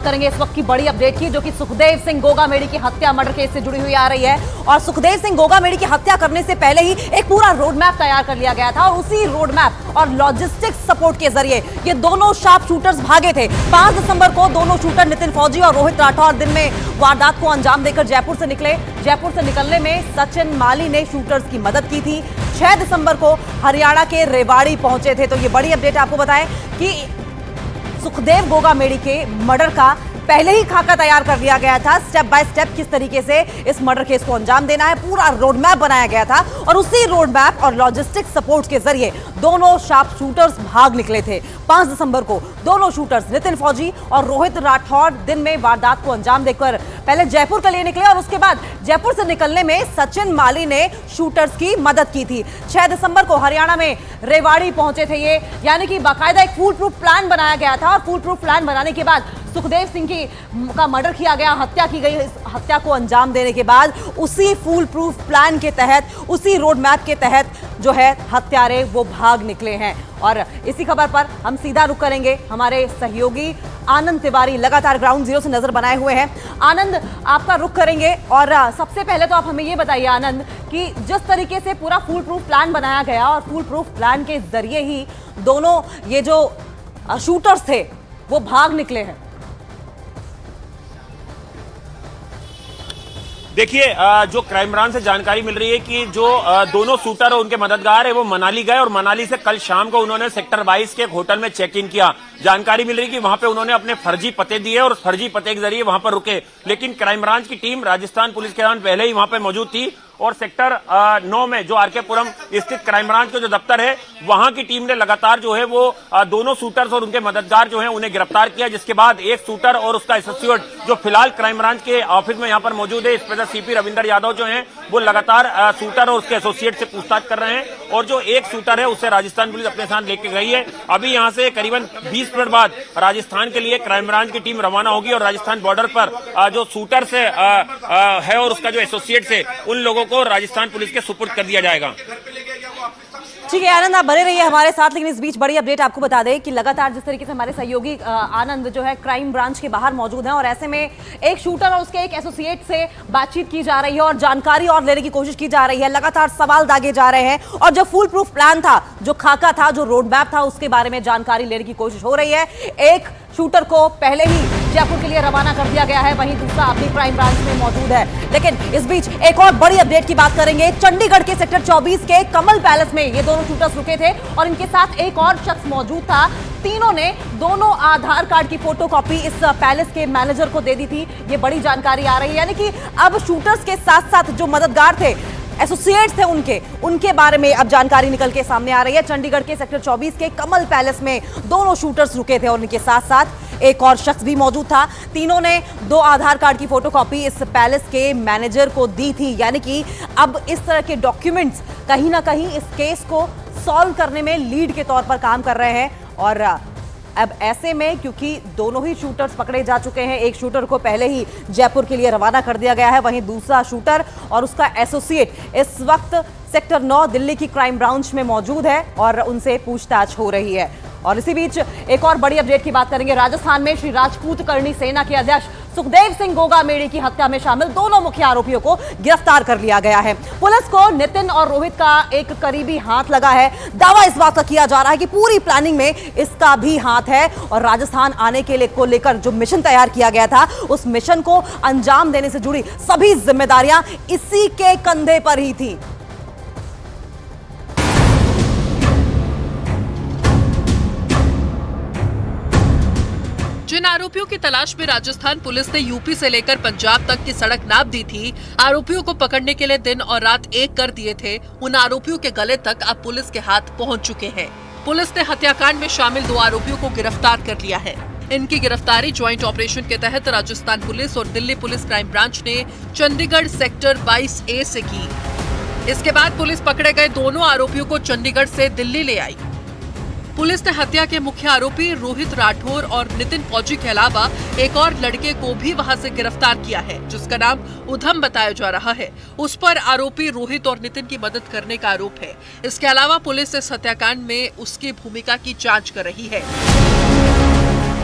करेंगे इस वक्त की बड़ी अपडेट की, जो कि सुखदेव सिंह गोगामेड़ी की हत्या मर्डर केस से जुड़ी हुई आ रही है। और सुखदेव सिंह गोगामेड़ी की हत्या करने से पहले ही एक पूरा रोड मैप तैयार कर लिया गया था और उसी रोड मैप और लॉजिस्टिक्स सपोर्ट के जरिए ये दोनों शार्प शूटर्स भागे थे। 5 दिसंबर को दोनों शूटर नितिन फौजी और रोहित राठौर दिन में वारदात को अंजाम देकर जयपुर से निकले। जयपुर से निकलने में सचिन माली ने शूटर्स की मदद की थी। 6 दिसंबर को हरियाणा के रेवाड़ी पहुंचे थे। तो ये बड़ी अपडेट आपको बताएं कि सुखदेव गोगामेड़ी के मर्डर का पहले ही खाका तैयार कर लिया गया था। स्टेप बाय स्टेप किस तरीके से इस मर्डर केस को अंजाम देना है, पूरा रोड मैप बनाया गया था और उसी रोड मैप और लॉजिस्टिक सपोर्ट के जरिए दोनों शार्प शूटर्स भाग निकले थे। 5 दिसंबर को दोनों शूटर्स नितिन फौजी और रोहित राठौर दिन में वारदात को अंजाम देकर पहले जयपुर के लिए निकले और उसके बाद जयपुर से निकलने में सचिन माली ने शूटर्स की मदद की थी। 6 दिसंबर को हरियाणा में रेवाड़ी पहुंचे थे ये, यानी कि बाकायदा एक फूल प्रूफ प्लान बनाया गया था और फूल प्रूफ प्लान बनाने के बाद सुखदेव सिंह का मर्डर किया गया, हत्या की गई। इस हत्या को अंजाम देने के बाद उसी फूल प्रूफ प्लान के तहत, उसी रोड मैप के तहत जो है हत्यारे वो भाग निकले हैं। और इसी खबर पर हम सीधा रुख करेंगे, हमारे सहयोगी आनंद तिवारी लगातार ग्राउंड जीरो से नजर बनाए हुए हैं। आनंद, आपका रुख करेंगे और सबसे पहले तो आप हमें ये बताइए आनंद कि जिस तरीके से पूरा फूल प्रूफ प्लान बनाया गया और फूल प्रूफ प्लान के जरिए ही दोनों ये जो शूटर्स थे वो भाग निकले हैं। देखिए, जो क्राइम ब्रांच से जानकारी मिल रही है कि जो दोनों शूटर और उनके मददगार है वो मनाली गए और मनाली से कल शाम को उन्होंने सेक्टर 22 के एक होटल में चेक इन किया। जानकारी मिल रही है कि वहां पे उन्होंने अपने फर्जी पते दिए और उस फर्जी पते के जरिए वहां पर रुके, लेकिन क्राइम ब्रांच की टीम राजस्थान पुलिस के जवान पहले ही वहां पर मौजूद थी और सेक्टर 9 में जो आरकेपुरम स्थित क्राइम ब्रांच का जो दफ्तर है वहां की टीम ने लगातार जो है वो दोनों शूटर्स और उनके मददगार जो है उन्हें गिरफ्तार किया, जिसके बाद एक शूटर और उसका एसोसिएट जो फिलहाल क्राइम ब्रांच के ऑफिस में यहां पर मौजूद है, इंस्पेक्टर सीपी रविंदर यादव जो हैं वो लगातार शूटर और उसके एसोसिएट से पूछताछ कर रहे हैं और जो एक शूटर है उसे राजस्थान पुलिस अपने साथ लेकर गई है। अभी यहां से करीबन 20 मिनट बाद राजस्थान के लिए क्राइम ब्रांच की टीम रवाना होगी और राजस्थान बॉर्डर पर जो शूटर से है और उसका जो एसोसिएट है उन लोगों को राजस्थान पुलिस के सुपुर्द कर दिया जाएगा। ठीक है आनंद, आप बने रहिए हमारे साथ, लेकिन इस बीच बड़ी अपडेट आपको बता दें कि लगातार जिस तरीके से हमारे सहयोगी आनंद जो है क्राइम ब्रांच के बाहर मौजूद हैं और ऐसे में एक शूटर और उसके एक एसोसिएट से बातचीत की जा रही है और जानकारी और लेने की कोशिश की जा रही है, लगातार सवाल दागे जा रहे हैं और जो फुल प्रूफ प्लान था, जो खाका था, जो रोड मैप था, उसके बारे में जानकारी लेने की कोशिश हो रही है। एक शूटर को पहले ही जयपुर के लिए रवाना कर दिया गया है, वहीं दूसरा अपनी क्राइम ब्रांच में मौजूद है। लेकिन इस बीच एक और बड़ी अपडेट की बात करेंगे। चंडीगढ़ के सेक्टर 24 के कमल पैलेस में ये दोनों शूटर्स रुके थे और इनके साथ एक और शख्स मौजूद था। तीनों ने दोनों आधार कार्ड की फोटोकॉपी इस पैलेस के मैनेजर को दे दी थी, ये बड़ी जानकारी आ रही है। यानी कि अब शूटर्स के साथ साथ जो मददगार थे, एसोसिएट्स थे उनके बारे में अब जानकारी निकल के सामने आ रही है। चंडीगढ़ के सेक्टर 24 के कमल पैलेस में दोनों शूटर्स रुके थे और उनके साथ साथ एक और शख्स भी मौजूद था। तीनों ने 2 आधार कार्ड की फोटोकॉपी इस पैलेस के मैनेजर को दी थी। यानी कि अब इस तरह के डॉक्यूमेंट्स कहीं ना कहीं इस केस को सॉल्व करने में लीड के तौर पर काम कर रहे हैं। और अब ऐसे में क्योंकि दोनों ही शूटर्स पकड़े जा चुके हैं, एक शूटर को पहले ही जयपुर के लिए रवाना कर दिया गया है, वहीं दूसरा शूटर और उसका एसोसिएट इस वक्त सेक्टर 9 दिल्ली की क्राइम ब्रांच में मौजूद है और उनसे पूछताछ हो रही है। और इसी बीच एक और बड़ी अपडेट की बात करेंगे। राजस्थान में श्री राजपूत करनी सेना के अध्यक्ष सुखदेव सिंह गोगामेड़ी की हत्या में शामिल दोनों मुख्य आरोपियों को गिरफ्तार कर लिया गया है। पुलिस को नितिन और रोहित का एक करीबी हाथ लगा है। दावा इस बात का किया जा रहा है कि पूरी प्लानिंग में इसका भी हाथ है और राजस्थान आने के लिए को लेकर जो मिशन तैयार किया गया था, उस मिशन को अंजाम देने से जुड़ी सभी जिम्मेदारियां इसी के कंधे पर ही थी। जिन आरोपियों की तलाश में राजस्थान पुलिस ने यूपी से लेकर पंजाब तक की सड़क नाप दी थी, आरोपियों को पकड़ने के लिए दिन और रात एक कर दिए थे, उन आरोपियों के गले तक अब पुलिस के हाथ पहुंच चुके हैं। पुलिस ने हत्याकांड में शामिल 2 आरोपियों को गिरफ्तार कर लिया है। इनकी गिरफ्तारी ज्वाइंट ऑपरेशन के तहत राजस्थान पुलिस और दिल्ली पुलिस क्राइम ब्रांच ने चंडीगढ़ सेक्टर 22A से की। इसके बाद पुलिस पकड़े गए दोनों आरोपियों को चंडीगढ़ से दिल्ली ले आई। पुलिस ने हत्या के मुख्य आरोपी रोहित राठौर और नितिन फौजी के अलावा एक और लड़के को भी वहां से गिरफ्तार किया है, जिसका नाम उधम बताया जा रहा है। उस पर आरोपी रोहित और नितिन की मदद करने का आरोप है। इसके अलावा पुलिस इस हत्याकांड में उसकी भूमिका की जांच कर रही है।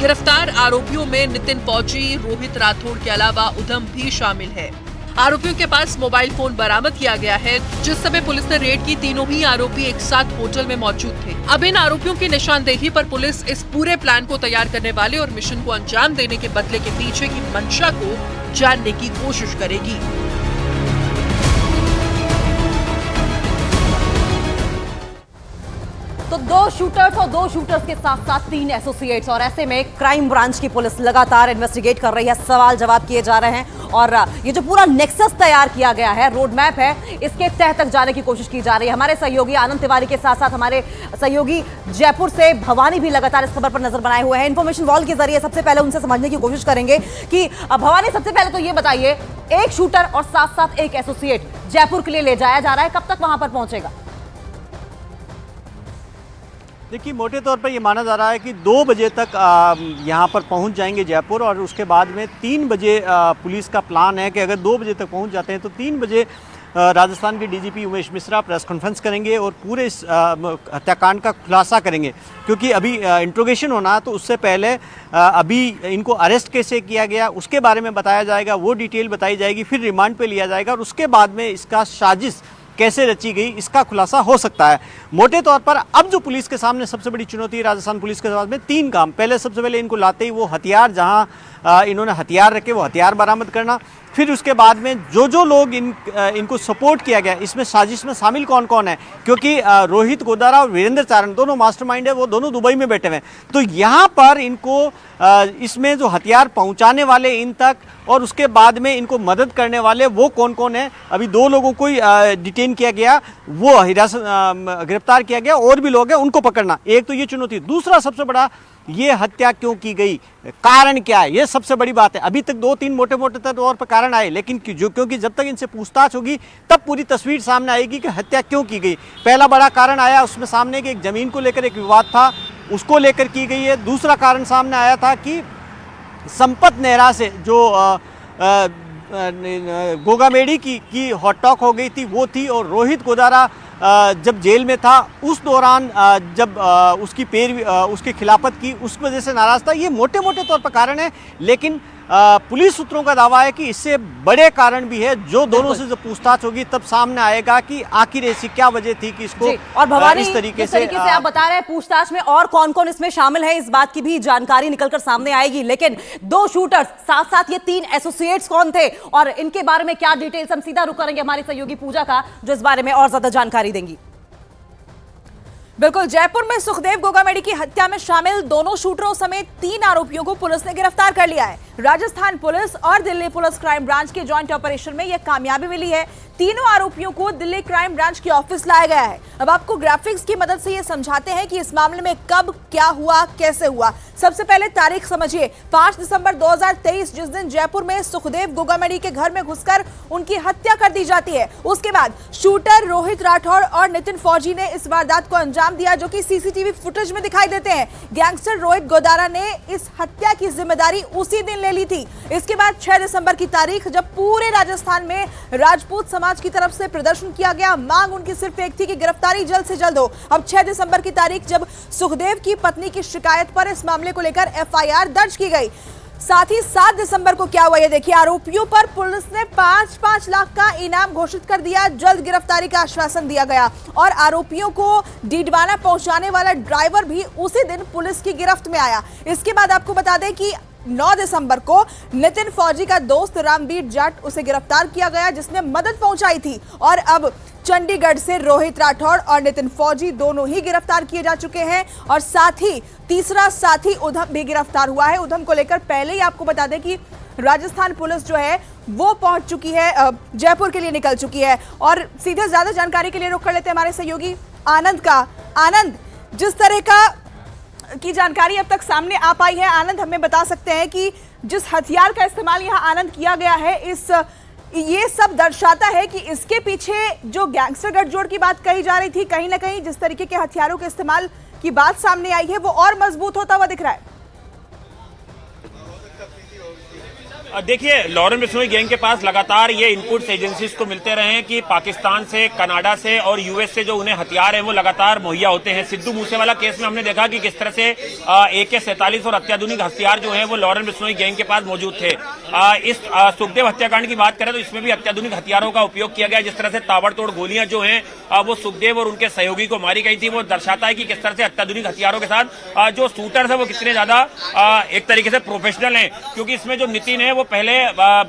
गिरफ्तार आरोपियों में नितिन फौजी, रोहित राठौड़ के अलावा उधम भी शामिल है। आरोपियों के पास मोबाइल फोन बरामद किया गया है। जिस समय पुलिस ने रेड की, तीनों ही आरोपी एक साथ होटल में मौजूद थे। अब इन आरोपियों की निशानदेही पर पुलिस इस पूरे प्लान को तैयार करने वाले और मिशन को अंजाम देने के बदले के पीछे की मंशा को जानने की कोशिश करेगी। तो 2 शूटर्स और 2 शूटर्स के साथ साथ 3 एसोसिएट्स, और ऐसे में क्राइम ब्रांच की पुलिस लगातार इन्वेस्टिगेट कर रही है, सवाल जवाब किए जा रहे हैं और ये जो पूरा नेक्सस तैयार किया गया है, रोड मैप है, इसके तह तक जाने की कोशिश की जा रही है। हमारे सहयोगी आनंद तिवारी के साथ साथ हमारे सहयोगी जयपुर से भवानी भी लगातार इस खबर पर नजर बनाए हुए हैं। इन्फॉर्मेशन वॉल के जरिए सबसे पहले उनसे समझने की कोशिश करेंगे कि भवानी, सबसे पहले तो ये बताइए, एक शूटर और साथ साथ एक एसोसिएट जयपुर के लिए ले जाया जा रहा है, कब तक वहां पर पहुंचेगा? देखिए, मोटे तौर पर ये माना जा रहा है कि 2 बजे तक यहाँ पर पहुँच जाएंगे जयपुर, और उसके बाद में 3 बजे पुलिस का प्लान है कि अगर 2 बजे तक पहुँच जाते हैं तो 3 बजे राजस्थान के DGP Umesh Mishra press conference करेंगे और पूरे इस हत्याकांड का खुलासा करेंगे, क्योंकि अभी इंट्रोगेशन होना है। तो उससे पहले अभी इनको अरेस्ट कैसे किया गया उसके बारे में बताया जाएगा, वो डिटेल बताई जाएगी, फिर रिमांड पे लिया जाएगा और उसके बाद में इसका साजिश कैसे रची गई इसका खुलासा हो सकता है। मोटे तौर पर अब जो पुलिस के सामने सबसे बड़ी चुनौती है राजस्थान पुलिस के सामने 3 काम। पहले, सबसे पहले इनको लाते ही वो हथियार, जहां इन्होंने हथियार रखे वो हथियार बरामद करना। फिर उसके बाद में जो लोग इनको सपोर्ट किया गया, इसमें साजिश में शामिल कौन कौन है, क्योंकि रोहित गोदारा और वीरेंद्र चारण दोनों मास्टरमाइंड है, वो दोनों दुबई में बैठे हुए हैं। तो यहाँ पर इनको इसमें जो हथियार पहुँचाने वाले इन तक और उसके बाद में इनको मदद करने वाले वो कौन कौन है, अभी 2 लोगों को डिटेन किया गया, वो हिरासत गिरफ्तार किया गया, और भी लोग हैं उनको पकड़ना। एक तो ये चुनौती। दूसरा सबसे बड़ा, ये हत्या क्यों की गई, कारण क्या है, ये सबसे बड़ी बात है। अभी तक 2-3 मोटे तौर पर कारण आए, लेकिन क्योंकि जब तक इनसे पूछताछ होगी तब पूरी तस्वीर सामने आएगी कि हत्या क्यों की गई। पहला बड़ा कारण आया उसमें सामने कि एक जमीन को लेकर एक विवाद था, उसको लेकर की गई है। दूसरा कारण सामने आया था कि संपत नेहरा से जो गोगामेड़ी की हॉट टॉक हो गई थी वो थी, और रोहित गोदारा जब जेल में था उस दौरान जब उसकी खिलाफत की, उस वजह से नाराज था। ये मोटे तौर पर कारण है, लेकिन पुलिस सूत्रों का दावा है कि इससे बड़े कारण भी है, जो दोनों से जब पूछताछ होगी तब सामने आएगा कि आखिर ऐसी क्या वजह थी कि इसको और भवानी, इस तरीके से आप बता रहे हैं पूछताछ में और कौन कौन इसमें शामिल है, इस बात की भी जानकारी निकलकर सामने आएगी। लेकिन 2 शूटर्स, साथ साथ ये 3 एसोसिएट्स कौन थे और इनके बारे में क्या डिटेल्स, हम सीधा रुख करेंगे हमारी सहयोगी पूजा का, जो इस बारे में और ज्यादा जानकारी देंगी। बिल्कुल, जयपुर में सुखदेव गोगामेड़ी की हत्या में शामिल दोनों शूटरों समेत 3 आरोपियों को पुलिस ने गिरफ्तार कर लिया है। राजस्थान पुलिस और दिल्ली पुलिस क्राइम ब्रांच के जॉइंट ऑपरेशन में यह कामयाबी मिली है। तीनों आरोपियों को दिल्ली क्राइम ब्रांच के ऑफिस लाया गया है। अब आपको ग्राफिक्स की मदद से यह समझाते हैं कि इस मामले में कब क्या हुआ, कैसे हुआ। सबसे पहले तारीख समझिए, 5 दिसंबर 2023, जिस दिन जयपुर में सुखदेव गोगामेड़ी के घर में घुसकर उनकी हत्या कर दी जाती है। उसके बाद शूटर रोहित राठौड़ और नितिन फौजी ने इस वारदात को अंजाम दिया, जो कि सीसीटीवी फुटेज में दिखाई देते हैं। गैंगस्टर रोहित गोदारा ने इस हत्या की जिम्मेदारी उसी दिन ले ली थी। इसके बाद 6 दिसंबर की तारीख, जब पूरे राजस्थान में राजपूत समाज की तरफ से प्रदर्शन किया गया, मांग उनकी सिर्फ एक थी कि गिरफ्तारी जल्द से जल्द हो। अब 6 दिसंबर की तारीख, जब सुखदेव की पत्नी की शिकायत पर इस मामले को लेकर एफआईआर दर्ज की गई। साथ ही 7 दिसंबर को क्या हुआ ये देखिए, आरोपियों पर पुलिस ने 5-5 लाख का इनाम घोषित कर दिया, जल्द गिरफ्तारी का आश्वासन दिया गया और आरोपियों को डीडवाना पहुंचाने वाला ड्राइवर भी उसी दिन पुलिस की गिरफ्त में आया। इसके बाद आपको बता दें कि 9 दिसंबर को नितिन फौजी का दोस्त रामवीर जाट, उसे गिरफ्तार किया गया, जिसने मदद पहुंचाई थी। और अब चंडीगढ़ से रोहित राठौड़ और नितिन फौजी दोनों ही गिरफ्तार किए जा चुके हैं और साथ ही तीसरा साथी उधम भी गिरफ्तार हुआ है। उधम को लेकर पहले ही आपको बता दें कि राजस्थान पुलिस जो है वो पहुंच चुकी है, जयपुर के लिए निकल चुकी है। और सीधे ज्यादा जानकारी के लिए रुख कर लेते हैं हमारे सहयोगी आनंद का। आनंद, जिस तरह की जानकारी अब तक सामने आ पाई है, आनंद हमें बता सकते हैं कि जिस हथियार का इस्तेमाल यहाँ आनंद किया गया है, ये सब दर्शाता है कि इसके पीछे जो गैंगस्टर गठजोड़ की बात कही जा रही थी, कहीं ना कहीं जिस तरीके के हथियारों के इस्तेमाल की बात सामने आई है वो और मजबूत होता हुआ दिख रहा है। देखिए, लॉरेंस बिश्नोई गैंग के पास लगातार ये इनपुट्स एजेंसीज को मिलते रहे हैं कि पाकिस्तान से, कनाडा से और यूएस से जो उन्हें हथियार हैं वो लगातार मुहैया होते हैं। सिद्धू मूसेवाला केस में हमने देखा कि किस तरह से AK-47 और अत्याधुनिक हथियार जो है वो लॉरेंस बिश्नोई गैंग के पास मौजूद थे। इस सुखदेव हत्याकांड की बात करें तो इसमें भी अत्याधुनिक हथियारों का उपयोग किया गया। जिस तरह से ताबड़तोड़ गोलियां जो हैं वो सुखदेव और उनके सहयोगी को मारी गई थी, वो दर्शाता है कि किस तरह से अत्याधुनिक हथियारों के साथ जो शूटर्स है वो कितने ज्यादा एक तरीके से प्रोफेशनल हैं। क्योंकि इसमें जो नितिन है वो पहले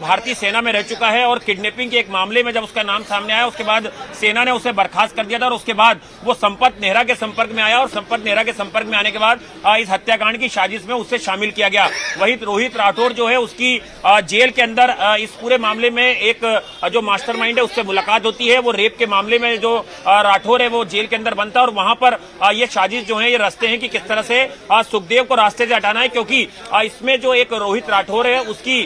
भारतीय सेना में रह चुका है और किडनैपिंग के एक मामले में जब उसका नाम सामने आया उसके बाद सेना ने उसे बर्खास्त कर दिया था और उसके बाद वो संपत नेहरा के संपर्क में आया और संपत नेहरा के संपर्क में आने के बाद इस हत्याकांड की साजिश में उससे शामिल किया गया। वही रोहित राठौर जो है उसकी जेल के अंदर इस पूरे मामले में एक जो मास्टरमाइंड है उससे मुलाकात होती है। वो रेप के मामले में जो राठौर है वो जेल के अंदर बनता है और वहां पर ये साजिश जो है ये रचते हैं कि किस तरह से सुखदेव को रास्ते से हटाना है। क्योंकि इसमें जो एक रोहित राठौर है उसकी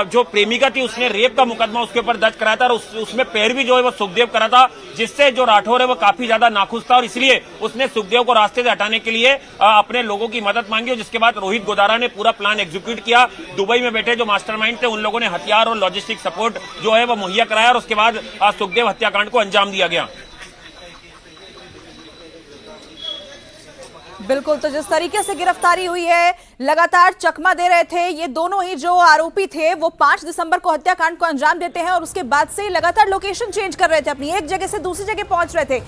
जो प्रेमिका थी उसने रेप का मुकदमा उसके ऊपर दर्ज कराया था और उसमें पैरवी जो है वो सुखदेव करा था, जिससे जो राठौर है वो काफी ज्यादा नाखुश था और इसलिए उसने सुखदेव को रास्ते से हटाने के लिए अपने लोगों की मदद मांगी और जिसके बाद रोहित गोदारा ने पूरा प्लान एग्जीक्यूट किया। दुबई में बैठे जो मास्टरमाइंड थे उन लोगों ने हथियार और लॉजिस्टिक सपोर्ट जो है वो मुहैया कराया और उसके बाद सुखदेव हत्याकांड को अंजाम दिया गया। बिल्कुल, तो जिस तरीके से गिरफ्तारी हुई है, लगातार चकमा दे रहे थे ये दोनों ही जो आरोपी थे, वो 5 दिसंबर को हत्याकांड को अंजाम देते हैं और उसके बाद से लगातार लोकेशन चेंज कर रहे थे, अपनी एक जगह से दूसरी जगह पहुंच रहे थे।